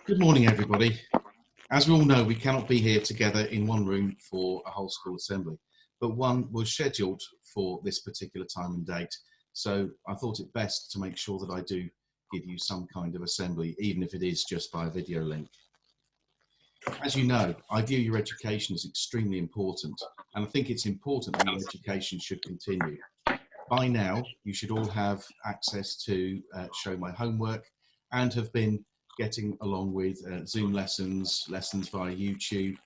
Good morning, everybody. As we all know, we cannot be here together in one room for a whole school assembly, but one was scheduled for this particular time and date. So I thought it best to make sure that I do give you some kind of assembly, even if it is just by a video link. As you know, I view your education as extremely important, and I think it's important that your education should continue. By now, you should all have access to show my homework and have been getting along with Zoom lessons via YouTube,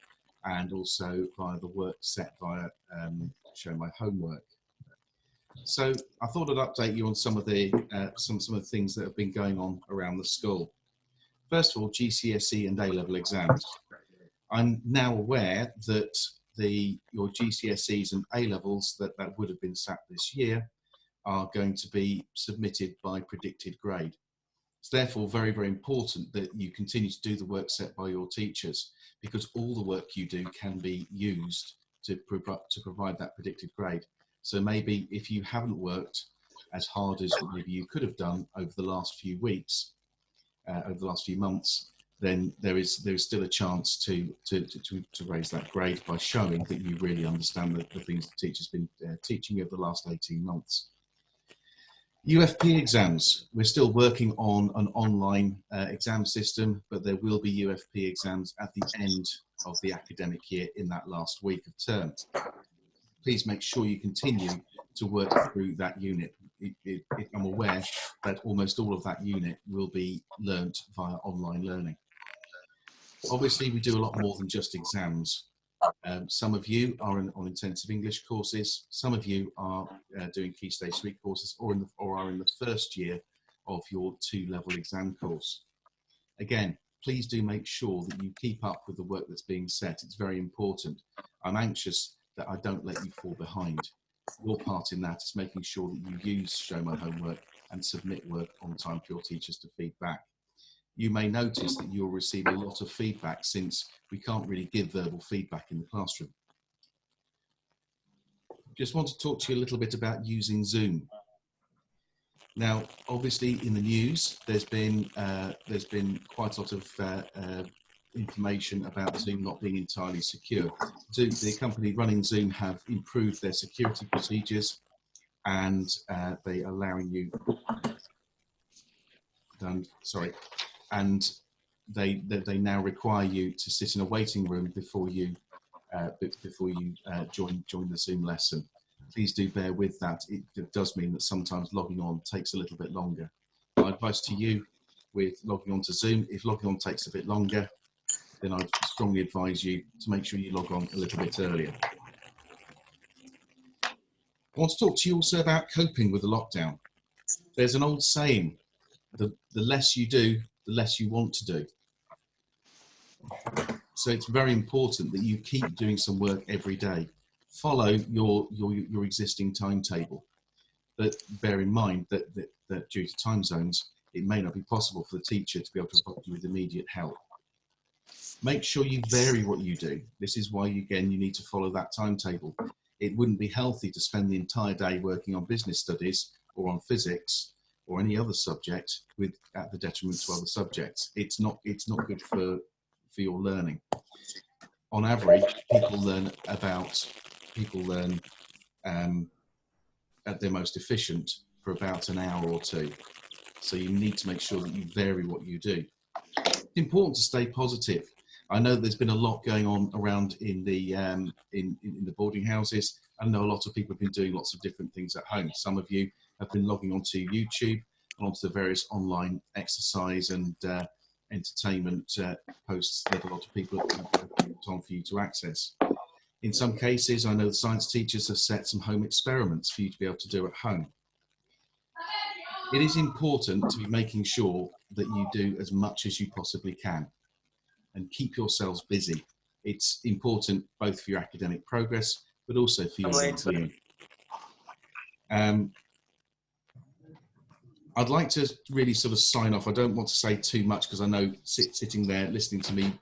and also via the work set via show my homework. So I thought I'd update you on some of the things that have been going on around the school. First of all, GCSE and A-level exams. I'm now aware that your GCSEs and A-levels that would have been sat this year are going to be submitted by predicted grade. It's therefore very, very important that you continue to do the work set by your teachers, because all the work you do can be used to provide that predicted grade. So maybe if you haven't worked as hard as maybe you could have done over the last few weeks, over the last few months, then there is still a chance to raise that grade by showing that you really understand the things the teacher's been teaching you over the last 18 months. UFP exams. We're still working on an online exam system, but there will be UFP exams at the end of the academic year in that last week of term. Please make sure you continue to work through that unit. I'm aware that almost all of that unit will be learnt via online learning. Obviously, we do a lot more than just exams. Some of you are on intensive English courses. Some of you are doing Key Stage 3 courses or are in the first year of your 2-level exam course. Again, please do make sure that you keep up with the work that's being set. It's very important. I'm anxious that I don't let you fall behind. Your part in that is making sure that you use Show My Homework and submit work on time for your teachers to feed back. You may notice that you'll receive a lot of feedback, since we can't really give verbal feedback in the classroom. Just want to talk to you a little bit about using Zoom. Now, obviously in the news, there's been quite a lot of information about Zoom not being entirely secure. The company running Zoom have improved their security procedures, and they are allowing you, and they now require you to sit in a waiting room before you join the Zoom lesson. Please do bear with that. It does mean that sometimes logging on takes a little bit longer. My advice to you with logging on to Zoom, if logging on takes a bit longer, then I'd strongly advise you to make sure you log on a little bit earlier. I want to talk to you also about coping with the lockdown. There's an old saying, the less you do, the less you want to do. So it's very important that you keep doing some work every day. Follow your existing timetable, but bear in mind that due to time zones, it may not be possible for the teacher to be able to provide you with immediate help. Make sure you vary what you do. This is why, again, you need to follow that timetable. It wouldn't be healthy to spend the entire day working on business studies or on physics or any other subject at the detriment to other subjects. It's not good for your learning. On average, people learn at their most efficient for about an hour or two. So you need to make sure that you vary what you do. It's important to stay positive. I know there's been a lot going on around in the boarding houses. I know a lot of people have been doing lots of different things at home. Some of you have been logging onto YouTube and onto the various online exercise and entertainment posts that a lot of people have on for you to access. In some cases, I know the science teachers have set some home experiments for you to be able to do at home. It is important to be making sure that you do as much as you possibly can and keep yourselves busy. It's important both for your academic progress, but also for your well-being. I'd like to really sort of sign off. I don't want to say too much, because I know sitting there listening to me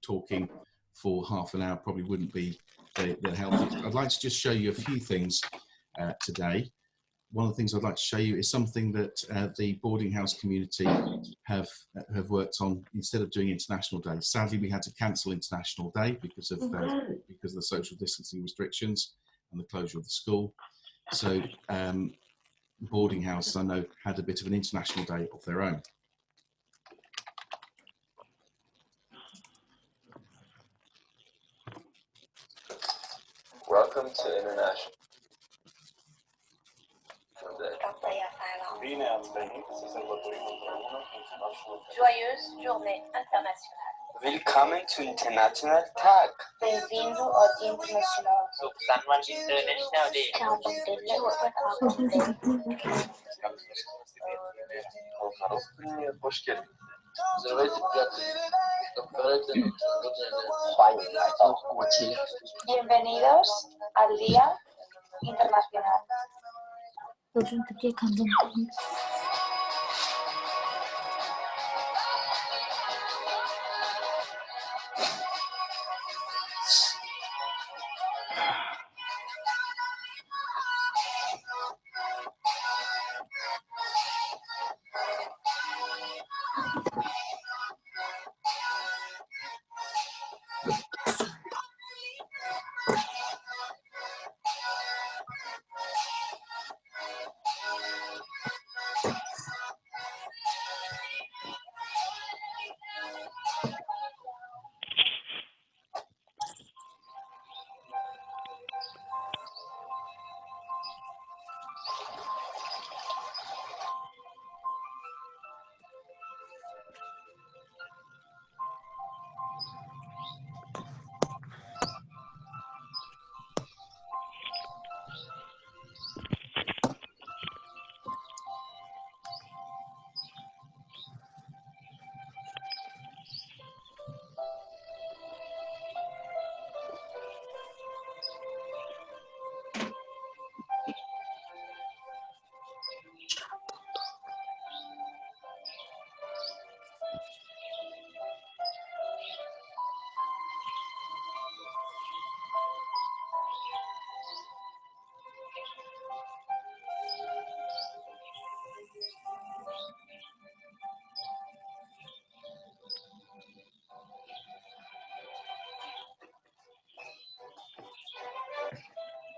talking for half an hour probably wouldn't be the healthiest. I'd like to just show you a few things today one of the things I'd like to show you is something that the boarding house community have worked on instead of doing International Day. Sadly, we had to cancel International Day because of the social distancing restrictions and the closure of the school. So boarding house, I know, had a bit of an International Day of their own. Welcome to International Day. Joyeuse journée internationale. Willkommen to International Tag. Bem-vindo ao Dia Internacional. Someone International Day. Hoş geldin. Bienvenidos al Día Internacional.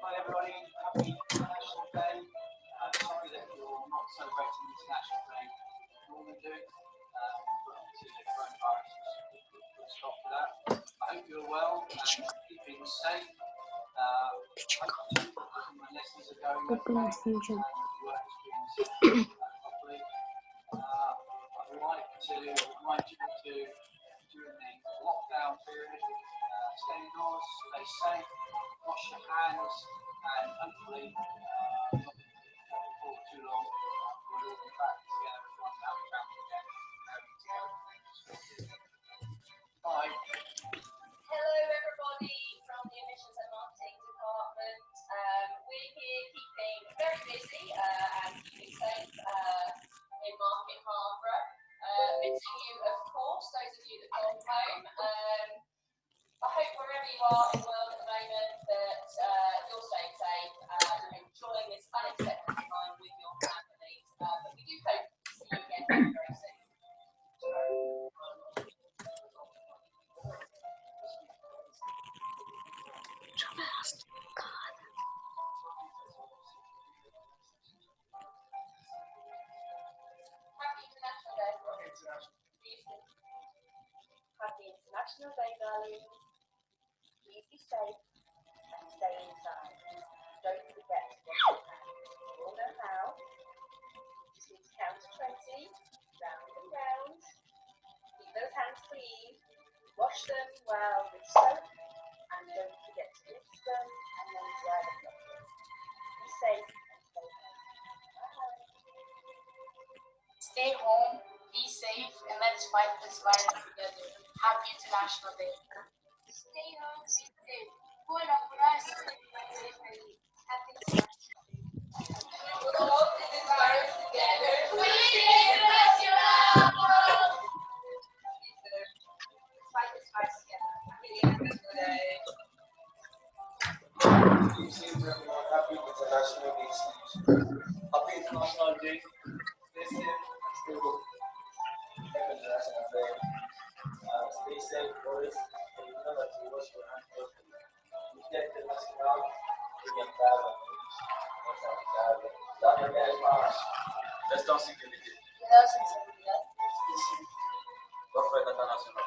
Hi everybody, happy International Day. Sorry that you're not celebrating International Day like you normally do, but obviously the coronavirus has put a stop to that. I hope you're well and keeping safe. I hope my lessons are going okay and work is being properly. I'd like to remind you to, during the lockdown period, stay indoors, stay safe, wash your hands, and hopefully, not before too long, we'll all be back together as one family again. Bye. Hello everybody from the Admissions and Marketing Department. We're here keeping very busy and keeping safe in Market Harborough. Missing you, of course, those of you that go home. I hope wherever you are in the world at the moment that you're staying safe and enjoying this unexpected time with your families. But we do hope to see you again very, very soon. Happy International Day, everyone. Happy International Day, darling. Please be safe and stay inside. Don't forget to wash your hands. You all know how. Just need to count to 20, round and round. Keep those hands clean. Wash them well with soap, and don't forget to rinse them and then dry them properly. Be safe and stay home. Bye. Stay home, be safe, and let's fight this virus together. Happy International Day. Stay home, be safe. Buona foresta. Happy International Day. We will all do this virus together. We international. Fight this virus together. Happy International Day. Happy International Day. Celebración significa. Día de sensibilidad. ¿Cuál fue la data nacional?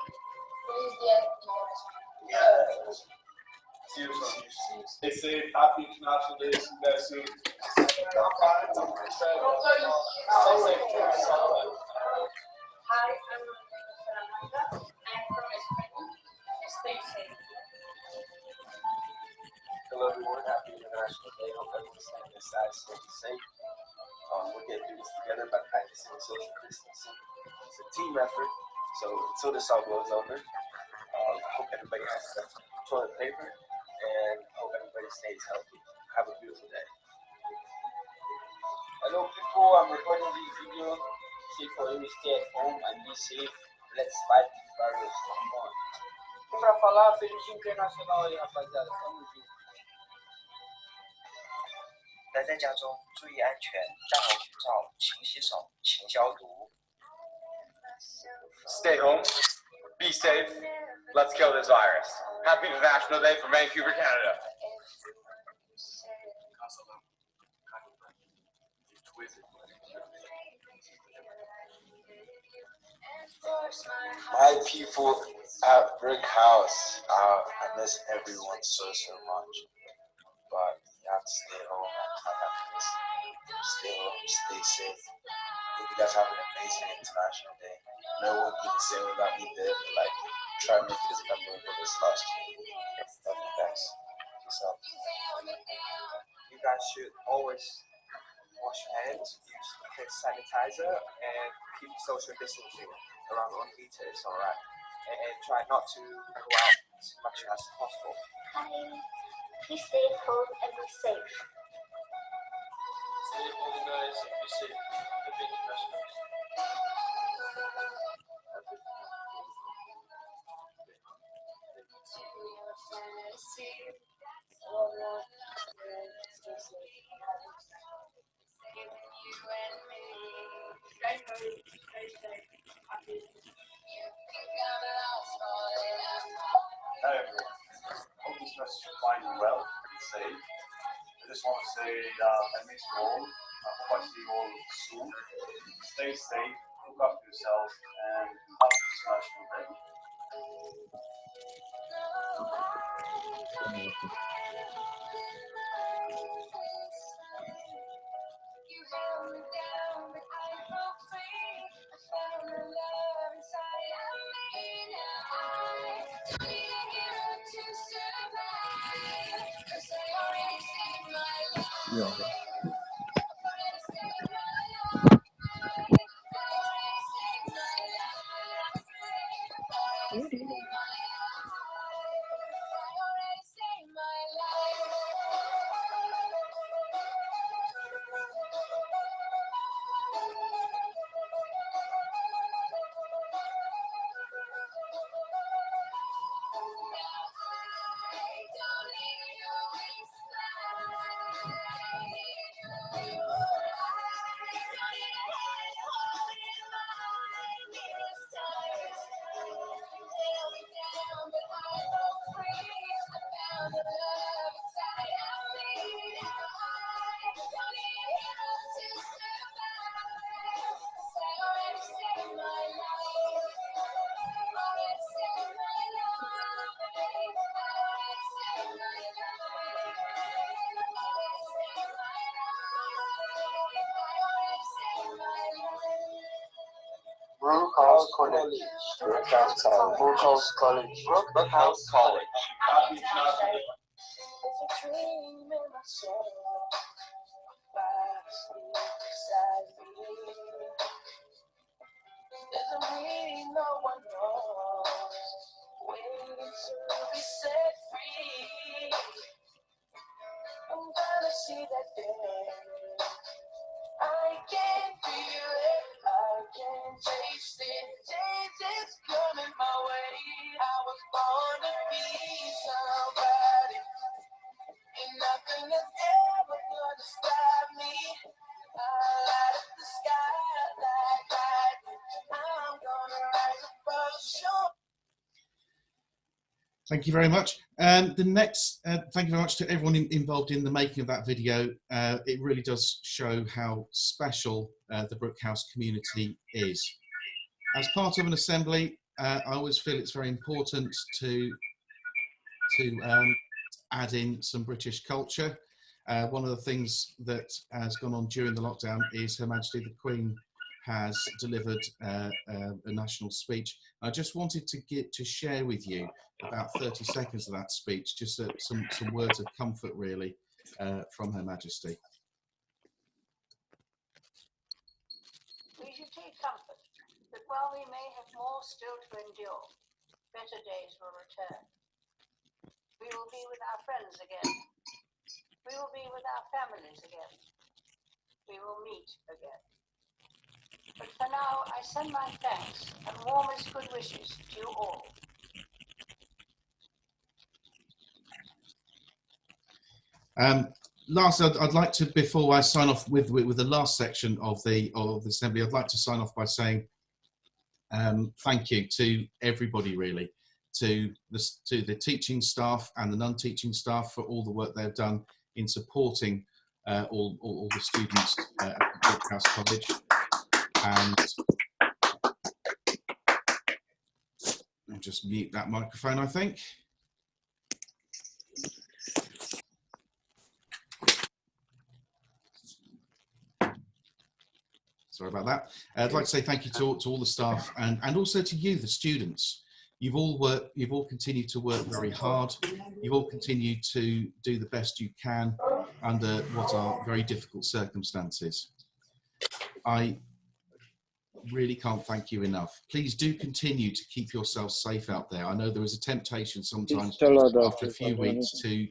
Feliz Día Internacional. See you soon. They say Happy International Day. See you guys soon. Hi, I'm Salamanca. I'm from Spain. Stay safe. Hello everyone, happy International Day. Hope everyone's staying inside, staying safe. We're getting through this together by practicing social distancing. It's a team effort, so until this all blows over, I hope everybody has enough toilet paper and hope everybody stays healthy. Have a beautiful day. Hello people, I'm recording this video. Say for you stay at home and be safe. Let's fight this virus. Come on. Pra falar, feliz Dia Internacional aí, rapaziada. Tamo junto. 待在家中注意安全，戴好口罩，勤洗手，勤消毒。 Stay home. Be safe. Let's kill this virus. Happy International Day from Vancouver, Canada. My people at Brooke House, I miss everyone so much. But you have to stay home and have happiness. Stay home, stay safe. Hope you guys have an amazing International Day. No one will be the same without me there, but like, try to make it as memorable as last year. Love you guys. Peace out. You guys should always wash your hands, use hand sanitizer, and keep social distancing around 1 meter. It's alright. And try not to go out as much as possible. Hi. Please stay at home and be safe. Stay home, guys, and be safe. Happy International Day. Hi everyone. Hope this message will find you well and safe. I just want to say I miss you all. I hope I see you all soon. Stay safe, look after yourself, and happy International Day. Brooke House College. Brooke House College. Brooke House College. Brooke House College. Happy International Day. Thank you very much. Thank you very much to everyone involved in the making of that video. It really does show how special the Brooke House community is. As part of an assembly, I always feel it's very important to add in some British culture. One of the things that has gone on during the lockdown is Her Majesty the Queen has delivered a national speech. I just wanted to share with you about 30 seconds of that speech, just some words of comfort really from Her Majesty. We should take comfort that while we may have more still to endure, better days will return. We will be with our friends again. We will be with our families again. We will meet again. But for now, I send my thanks and warmest good wishes to you all. Last, I'd like to, before I sign off with the last section of the assembly, I'd like to sign off by saying thank you to everybody, really, to the teaching staff and the non-teaching staff for all the work they've done in supporting all the students at Brooke House College. And I'll just mute that microphone, I think. Sorry about that. I'd like to say thank you to all the staff and also to you, the students. You've all continued to work very hard. You've all continued to do the best you can under what are very difficult circumstances. I really can't thank you enough. Please do continue to keep yourselves safe out there. I know there is a temptation sometimes after a few weeks to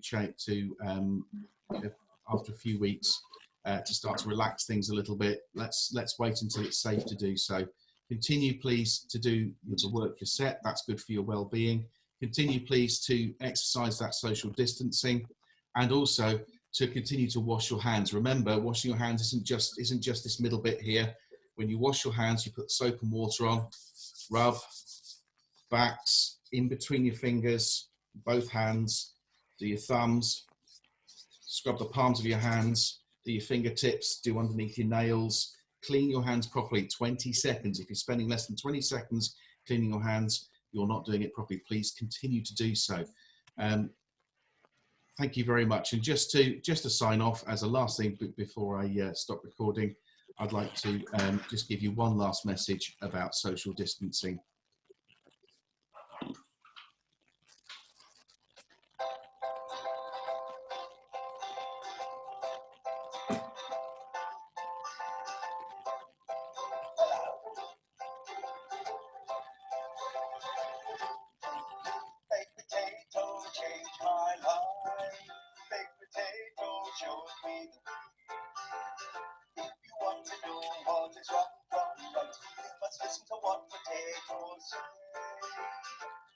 start to relax things a little bit. Let's wait until it's safe to do so. Continue, please, to do the work you're set. That's good for your well-being. Continue, please, to exercise that social distancing, and also to continue to wash your hands. Remember, washing your hands isn't just this middle bit here. When you wash your hands, you put soap and water on, rub, backs, in between your fingers, both hands, do your thumbs, scrub the palms of your hands, do your fingertips, do underneath your nails, clean your hands properly, 20 seconds. If you're spending less than 20 seconds cleaning your hands, you're not doing it properly. Please continue to do so. Thank you very much. And just to sign off as a last thing before I stop recording, I'd like to just give you one last message about social distancing.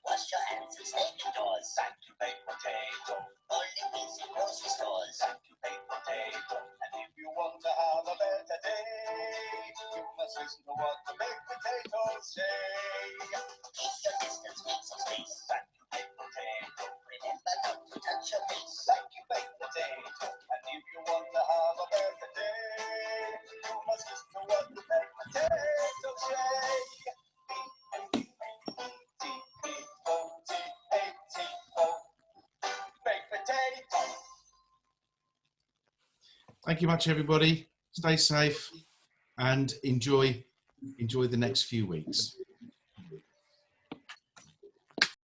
Wash your hands and stay indoors. Thank you, baked potato. Only means in grocery stores. Thank you, baked potato. And if you want to have a better day, you must listen to what the baked potatoes say. Keep your distance, make some space. Thank you, baked potato. Remember not to touch your face. Thank you, baked potato. And if you want to have a better day, you must listen to what the baked potatoes say. Thank you much, everybody. Stay safe and enjoy the next few weeks.